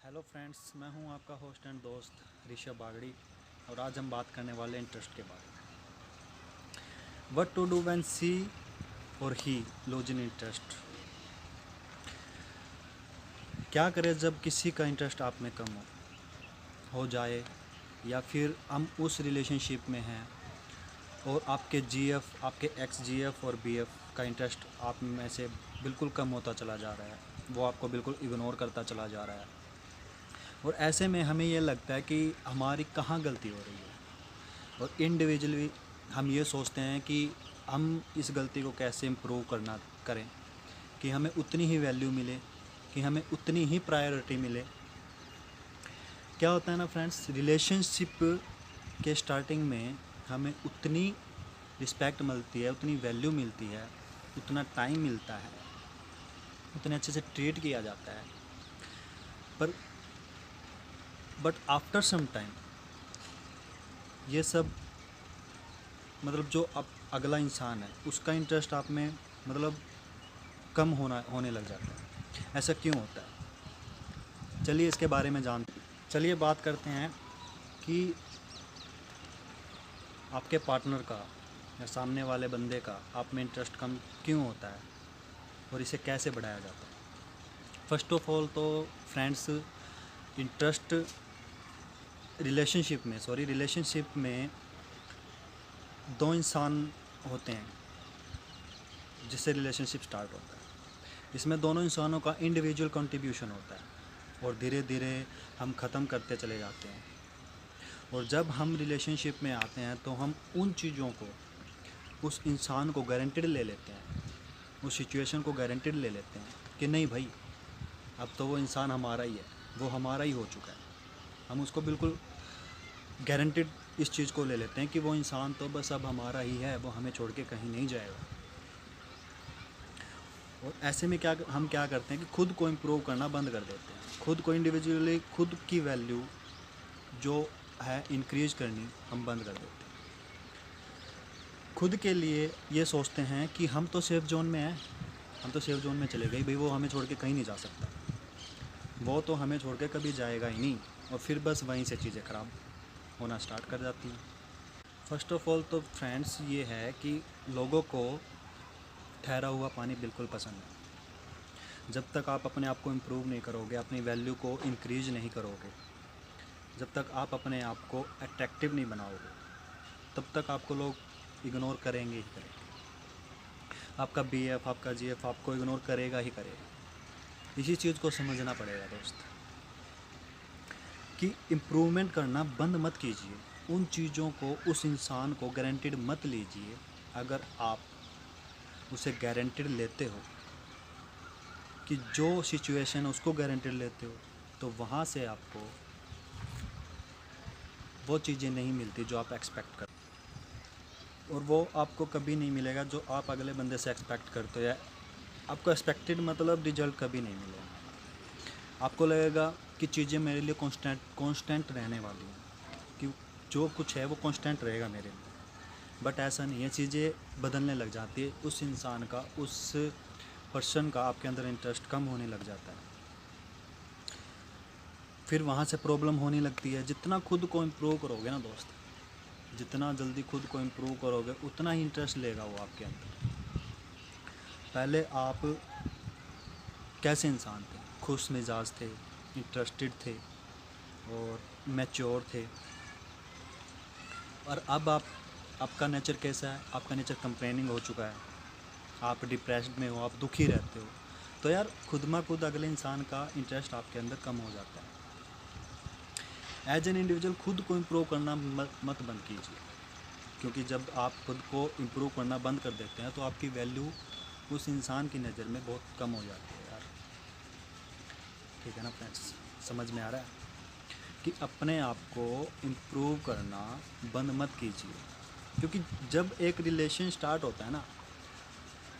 Hello friends, मैं हूं आपका होस्ट एंड दोस्त ऋषभ बागड़ी और आज हम बात करने वाले इंटरेस्ट के बारे में। What to do when she और ही लूज इन इंटरेस्ट। क्या करें जब किसी का इंटरेस्ट आप में कम हो जाए या फिर हम उस रिलेशनशिप में हैं और आपके जीएफ, आपके एक्स जीएफ और बीएफ का इंटरेस्ट आप में से बिल्कुल कम होता चला जा रहा है, वो आपको बिल्कुल इग्नोर करता चला जा रहा है। और ऐसे में हमें ये लगता है कि हमारी कहाँ गलती हो रही है और इंडिविजुअली हम ये सोचते हैं कि हम इस गलती को कैसे इम्प्रूव करना करें कि हमें उतनी ही वैल्यू मिले, कि हमें उतनी ही प्रायोरिटी मिले। क्या होता है ना फ्रेंड्स, रिलेशनशिप के स्टार्टिंग में हमें उतनी रिस्पेक्ट मिलती है, उतनी वैल्यू मिलती है, उतना टाइम मिलता है, उतने अच्छे से ट्रीट किया जाता है, पर बट आफ्टर सम टाइम ये सब मतलब जो अब अगला इंसान है उसका इंटरेस्ट आप में मतलब कम होने लग जाता है। ऐसा क्यों होता है, चलिए इसके बारे में चलिए बात करते हैं कि आपके पार्टनर का या सामने वाले बंदे का आप में इंटरेस्ट कम क्यों होता है और इसे कैसे बढ़ाया जाता है। फर्स्ट ऑफ ऑल तो फ्रेंड्स, इंटरेस्ट रिलेशनशिप में दो इंसान होते हैं जिससे रिलेशनशिप स्टार्ट होता है। इसमें दोनों इंसानों का इंडिविजुअल कंट्रीब्यूशन होता है और धीरे धीरे हम ख़त्म करते चले जाते हैं। और जब हम रिलेशनशिप में आते हैं तो हम उन चीज़ों को, उस इंसान को गारंटेड ले लेते हैं, उस सिचुएशन को गारंटेड ले लेते हैं कि नहीं भाई, अब तो वो इंसान हमारा ही है, वो हमारा ही हो चुका है। हम उसको बिल्कुल गारंटेड इस चीज़ को ले लेते हैं कि वो इंसान तो बस अब हमारा ही है, वो हमें छोड़ के कहीं नहीं जाएगा। और ऐसे में हम क्या करते हैं कि खुद को इम्प्रूव करना बंद कर देते हैं, खुद को इंडिविजुअली, खुद की वैल्यू जो है इंक्रीज करनी हम बंद कर देते हैं। खुद के लिए ये सोचते हैं कि हम तो सेफ जोन में हैं, हम तो सेफ जोन में चले गए भाई, वो हमें छोड़ के कहीं नहीं जा सकता, वो तो हमें छोड़ के कभी जाएगा ही नहीं। और फिर बस वहीं से चीज़ें ख़राब होना स्टार्ट कर जाती हैं। फर्स्ट ऑफ ऑल तो फ्रेंड्स ये है कि लोगों को ठहरा हुआ पानी बिल्कुल पसंद है। जब तक आप अपने आप को इम्प्रूव नहीं करोगे, अपनी वैल्यू को इंक्रीज नहीं करोगे, जब तक आप अपने आप को अट्रैक्टिव नहीं बनाओगे, तब तक आपको लोग इग्नोर करेंगे ही करेंगे। आपका बीएफ, आपका जीएफ आपको इग्नोर करेगा ही करेगा। इसी चीज़ को समझना पड़ेगा दोस्त कि इम्प्रूवमेंट करना बंद मत कीजिए, उन चीज़ों को, उस इंसान को गारंटेड मत लीजिए। अगर आप उसे गारंटेड लेते हो कि जो सिचुएशन है उसको गारंटेड लेते हो, तो वहाँ से आपको वो चीज़ें नहीं मिलती जो आप एक्सपेक्ट करते हो, और वो आपको कभी नहीं मिलेगा जो आप अगले बंदे से एक्सपेक्ट करते हो, या आपको एक्सपेक्टेड मतलब रिजल्ट कभी नहीं मिलेगा। आपको लगेगा कि चीज़ें मेरे लिए कांस्टेंट रहने वाली हैं, कि जो कुछ है वो कांस्टेंट रहेगा मेरे लिए, बट ऐसा नहीं है। चीज़ें बदलने लग जाती है, उस इंसान का, उस पर्सन का आपके अंदर इंटरेस्ट कम होने लग जाता है, फिर वहाँ से प्रॉब्लम होने लगती है। जितना खुद को इम्प्रूव करोगे ना दोस्त, जितना जल्दी खुद को इम्प्रूव करोगे उतना ही इंटरेस्ट लेगा वो आपके अंदर। पहले आप कैसे इंसान थे, खुश मिजाज थे, इंटरेस्टेड थे और मैच्योर थे, और अब आपका नेचर कैसा है, आपका नेचर कंप्लेनिंग हो चुका है, आप डिप्रेस्ड में हो, आप दुखी रहते हो, तो यार खुद में खुद अगले इंसान का इंटरेस्ट आपके अंदर कम हो जाता है। एज एन इंडिविजुअल खुद को इम्प्रूव करना मत बंद कीजिए, क्योंकि जब आप खुद को इम्प्रूव करना बंद कर देते हैं तो आपकी वैल्यू उस इंसान की नज़र में बहुत कम हो जाती है यार। ठीक है ना फ्रेंड्स, समझ में आ रहा है कि अपने आप को इम्प्रूव करना बंद मत कीजिए, क्योंकि जब एक रिलेशन स्टार्ट होता है ना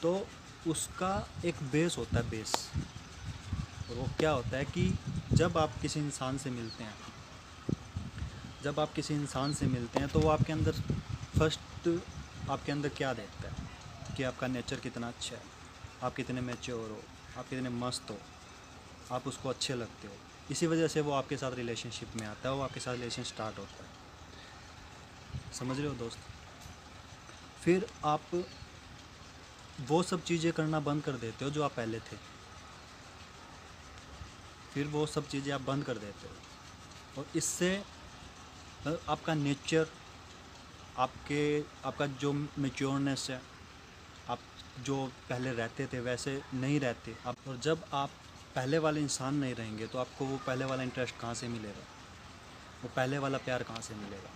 तो उसका एक बेस होता है, बेस। और वो क्या होता है कि जब आप किसी इंसान से मिलते हैं, तो वो आपके अंदर फर्स्ट आपके अंदर क्या देखता है कि आपका नेचर कितना अच्छा है, आप कितने मैच्योर हो, आप कितने मस्त हो, आप उसको अच्छे लगते हो, इसी वजह से वो आपके साथ रिलेशनशिप में आता है, वो आपके साथ रिलेशन स्टार्ट होता है। समझ रहे हो दोस्त? फिर आप वो सब चीज़ें करना बंद कर देते हो जो आप पहले थे, फिर वो सब चीज़ें आप बंद कर देते हो, और इससे आपका नेचर, आपका जो मेच्योरनेस है, आप जो पहले रहते थे वैसे नहीं रहते आप। और जब आप पहले वाले इंसान नहीं रहेंगे तो आपको वो पहले वाला इंटरेस्ट कहाँ से मिलेगा, वो पहले वाला प्यार कहाँ से मिलेगा?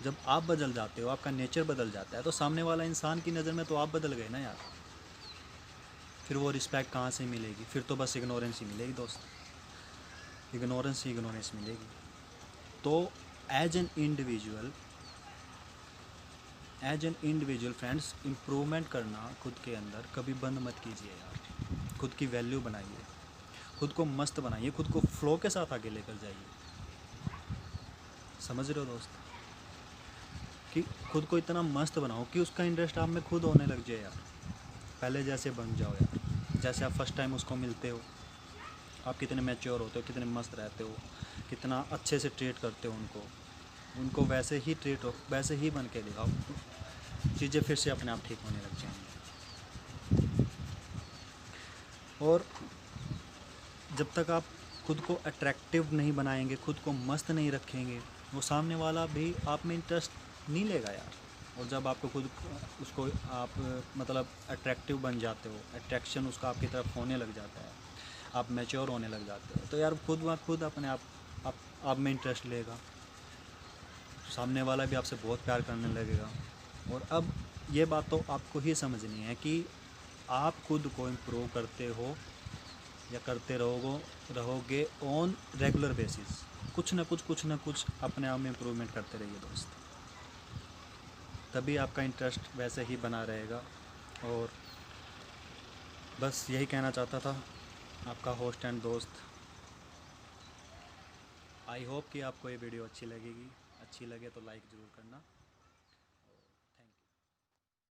जब आप बदल जाते हो, आपका नेचर बदल जाता है, तो सामने वाला इंसान की नज़र में तो आप बदल गए ना यार। फिर वो रिस्पेक्ट कहाँ से मिलेगी? फिर तो बस इग्नोरेंस ही मिलेगी दोस्त, इग्नोरेंस ही इग्नोरेंस मिलेगी। तो as an individual friends, improvement करना खुद के अंदर कभी बंद मत कीजिए यार। खुद की वैल्यू बनाइए, खुद को मस्त बनाइए, खुद को फ्लो के साथ आगे लेकर जाइए। समझ रहे हो दोस्त? कि खुद को इतना मस्त बनाओ कि उसका इंटरेस्ट आप में खुद होने लग जाए यार। पहले जैसे बन जाओ यार, जैसे आप फर्स्ट टाइम उसको मिलते हो, आप कितने मैच्योर होते हो, कितने मस्त रहते हो, कितना अच्छे से ट्रीट करते हो उनको वैसे ही ट्रीट हो, वैसे ही बन के दिखाओ, चीज़ें फिर से अपने आप ठीक होने लग जाएंगी। और जब तक आप खुद को अट्रैक्टिव नहीं बनाएंगे, खुद को मस्त नहीं रखेंगे, वो सामने वाला भी आप में इंटरेस्ट नहीं लेगा यार। और जब आपको खुद उसको आप मतलब अट्रैक्टिव बन जाते हो, अट्रैक्शन उसका आपकी तरफ होने लग जाता है, आप मैच्योर होने लग जाते हो, तो यार खुद अपने आप में इंटरेस्ट लेगा, सामने वाला भी आपसे बहुत प्यार करने लगेगा। और अब ये बात तो आपको ही समझनी है कि आप खुद को इम्प्रूव करते हो या करते रहोगे ऑन रेगुलर बेसिस। कुछ ना कुछ अपने आप में इम्प्रूवमेंट करते रहिए दोस्त, तभी आपका इंटरेस्ट वैसे ही बना रहेगा। और बस यही कहना चाहता था, आपका होस्ट एंड दोस्त। आई होप कि आपको ये वीडियो अच्छी लगेगी, अच्छी लगे तो लाइक ज़रूर करना।